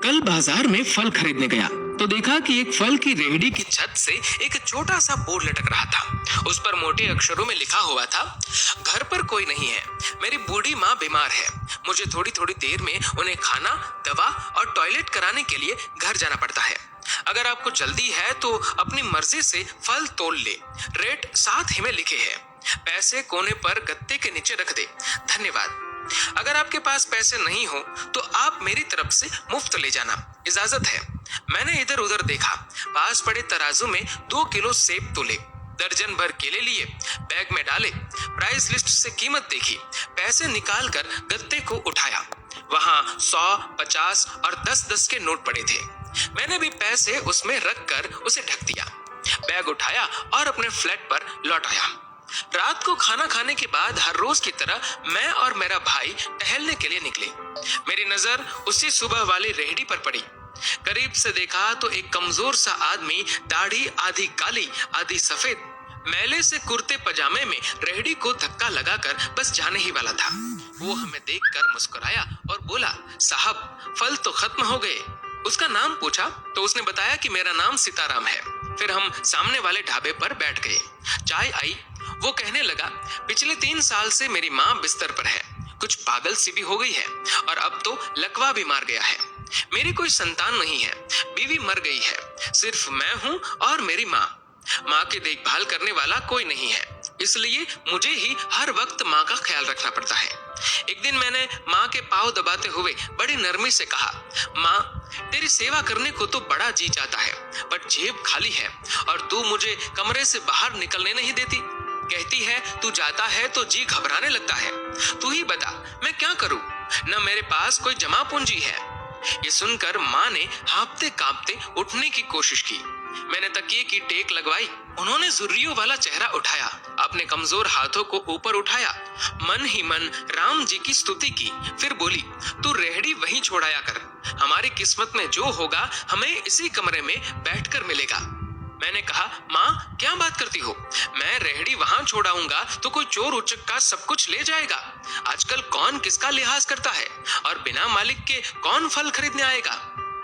कल बाजार में फल खरीदने गया तो देखा कि एक फल की रेहड़ी की छत से एक छोटा सा बोर्ड लटक रहा था। उस पर मोटे अक्षरों में लिखा हुआ था, घर पर कोई नहीं है, मेरी बूढ़ी माँ बीमार है, मुझे थोड़ी थोड़ी देर में उन्हें खाना, दवा और टॉयलेट कराने के लिए घर जाना पड़ता है। अगर आपको जल्दी है तो अपनी मर्जी से फल तोल ले, रेट साथ ही में लिखे हैं, पैसे कोने पर गत्ते के नीचे रख दे, धन्यवाद। अगर आपके पास पैसे नहीं हो तो आप मेरी तरफ से मुफ्त ले जाना, इजाजत है। मैंने इधर उधर देखा, पास पड़े तराजू में 2 किलो सेब तोले, दर्जन भर केले लिए, बैग में डाले, प्राइस लिस्ट से कीमत देखी, पैसे निकाल कर गत्ते को उठाया। वहां 100, 50 और 10-10 के नोट पड़े थे। मैंने भी पैसे उसमें रख कर उसे ढक दिया, बैग उठाया और अपने फ्लैट पर लौट आया। रात को खाना खाने के बाद हर रोज की तरह मैं और मेरा भाई टहलने के लिए निकले। मेरी नजर उसी सुबह वाली रेहड़ी पर पड़ी। करीब से देखा तो एक कमजोर सा आदमी, दाढ़ी आधी काली आधी सफेद, मैले से कुर्ते पजामे में रेहड़ी को धक्का लगाकर बस जाने ही वाला था। वो हमें देखकर मुस्कुराया और बोला, साहब फल तो खत्म हो गए। उसका नाम पूछा तो उसने बताया कि मेरा नाम सीताराम है। फिर हम सामने वाले ढाबे पर बैठ गए, चाय आई। वो कहने लगा, पिछले 3 साल से मेरी माँ बिस्तर पर है, कुछ पागल सी भी हो गई है और अब तो लकवा भी मार गया है। मेरी कोई संतान नहीं है, बीवी मर गई है, सिर्फ मैं हूँ और मेरी माँ। माँ की देखभाल करने वाला कोई नहीं है, इसलिए मुझे ही हर वक्त माँ का ख्याल रखना पड़ता है। एक दिन मैंने माँ के पाँव दबाते हुए बड़ी नरमी से कहा, माँ तेरी सेवा करने को तो बड़ा जी चाहता है, पर जेब खाली है और तू मुझे कमरे से बाहर निकलने नहीं देती। कहती है तू जाता है तो जी घबराने लगता है। तू ही बता मैं क्या करूं, न मेरे पास कोई जमा पूंजी है। ये सुनकर माँ ने हाँफते कांपते उठने की कोशिश की। मैंने तकिए की टेक लगवाई। उन्होंने जुर्रियों वाला चेहरा उठाया, अपने कमजोर हाथों को ऊपर उठाया, मन ही मन राम जी की स्तुति की। फिर बोली, तू रेहड़ी वहीं छोड़ाया कर, हमारी किस्मत में जो होगा हमें इसी कमरे में बैठकर मिलेगा। मैंने कहा, माँ क्या बात करती हो, मैं रेहड़ी वहां छोड़ाऊंगा तो कोई चोर उचक्का सब कुछ ले जाएगा। आजकल कौन किसका लिहाज करता है और बिना मालिक के कौन फल खरीदने आएगा।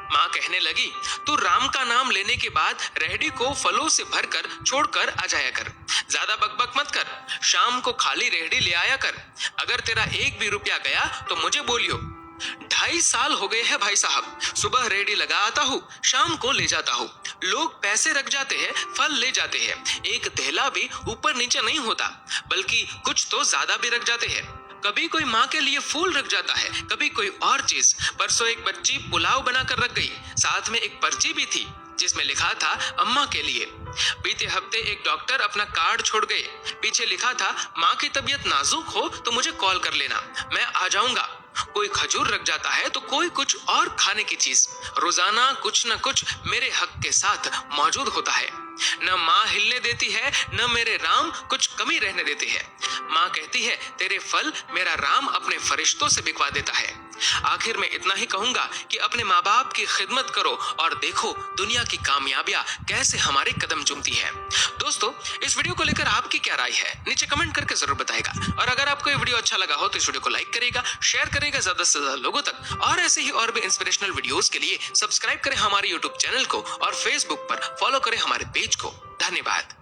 माँ कहने लगी, तू राम का नाम लेने के बाद रेहड़ी को फलों से भरकर छोड़कर आ जाया कर, ज्यादा बकबक मत कर, शाम को खाली रेहड़ी ले आया कर। अगर तेरा 1 भी रुपया गया तो मुझे बोलियो। 2.5 साल हो गए हैं भाई साहब, सुबह रेहड़ी लगा आता हूँ, शाम को ले जाता हूँ। लोग पैसे रख जाते हैं, फल ले जाते हैं, एक थैला भी ऊपर नीचे नहीं होता, बल्कि कुछ तो ज्यादा भी रख जाते हैं। कभी कोई माँ के लिए फूल रख जाता है, कभी कोई और चीज। परसों एक बच्ची पुलाव बनाकर रख गई, साथ में एक पर्ची भी थी जिसमें लिखा था अम्मा के लिए। बीते हफ्ते एक डॉक्टर अपना कार्ड छोड़ गए, पीछे लिखा था, माँ की तबीयत नाजुक हो तो मुझे कॉल कर लेना, मैं आ जाऊंगा। कोई खजूर रख जाता है तो कोई कुछ और खाने की चीज। रोजाना कुछ न कुछ मेरे हक के साथ मौजूद होता है। न माँ हिलने देती है, न मेरे राम कुछ कमी रहने देते हैं। माँ कहती है, तेरे फल मेरा राम अपने फरिश्तों से बिकवा देता है। आखिर में इतना ही कहूंगा कि अपने माँ बाप की खिदमत करो और देखो दुनिया की कामयाबियां कैसे हमारे कदम चूमती है। दोस्तों, इस वीडियो को लेकर आपकी क्या राय है, नीचे कमेंट करके जरूर बताएगा। और अगर आपको ये वीडियो अच्छा लगा हो तो इस वीडियो को लाइक करेगा, शेयर करेगा ज्यादा से ज्यादा लोगों तक। और ऐसे ही और भी इंस्पिरेशनल वीडियोस के लिए सब्सक्राइब करें हमारे यूट्यूब चैनल को और फेसबुक पर फॉलो करें हमारे पेज को। धन्यवाद।